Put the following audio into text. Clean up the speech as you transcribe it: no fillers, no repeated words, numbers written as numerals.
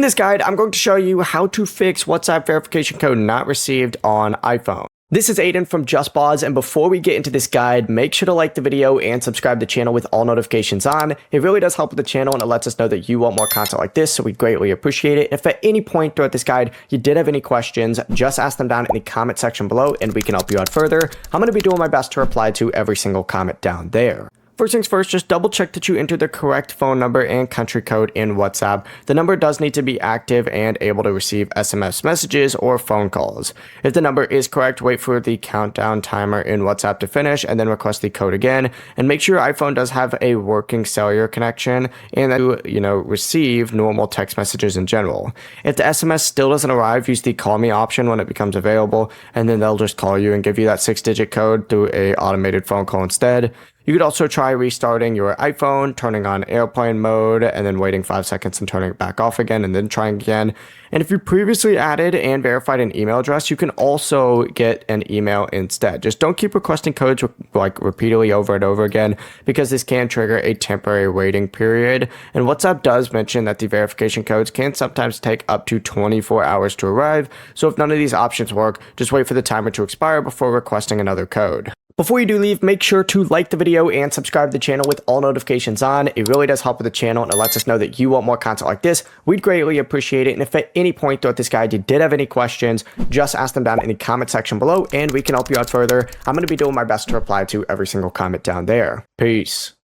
In this guide, I'm going to show you how to fix WhatsApp verification code not received on iPhone. This is Aiden from JustBoz, and before we get into this guide, make sure to like the video and subscribe to the channel with all notifications on. It really does help with the channel, and it lets us know that you want more content like this, so we greatly appreciate it. If at any point throughout this guide you did have any questions, just ask them down in the comment section below, and we can help you out further. I'm going to be doing my best to reply to every single comment down there. First things first, just double check that you enter the correct phone number and country code in WhatsApp. The number does need to be active and able to receive SMS messages or phone calls. If the number is correct, wait for the countdown timer in WhatsApp to finish and then request the code again. And make sure your iPhone does have a working cellular connection and that you receive normal text messages in general. If the SMS still doesn't arrive, use the call me option when it becomes available, and then they'll just call you and give you that 6-digit code through a automated phone call instead. You could also try restarting your iPhone, turning on airplane mode, and then waiting 5 seconds and turning it back off again, and then trying again. And if you previously added and verified an email address, you can also get an email instead. Just don't keep requesting codes repeatedly over and over again, because this can trigger a temporary waiting period. And WhatsApp does mention that the verification codes can sometimes take up to 24 hours to arrive. So if none of these options work, just wait for the timer to expire before requesting another code. Before you do leave, make sure to like the video and subscribe to the channel with all notifications on. It really does help with the channel, and it lets us know that you want more content like this. We'd greatly appreciate it. And if at any point throughout this guide you did have any questions, just ask them down in the comment section below, and we can help you out further. I'm going to be doing my best to reply to every single comment down there. Peace.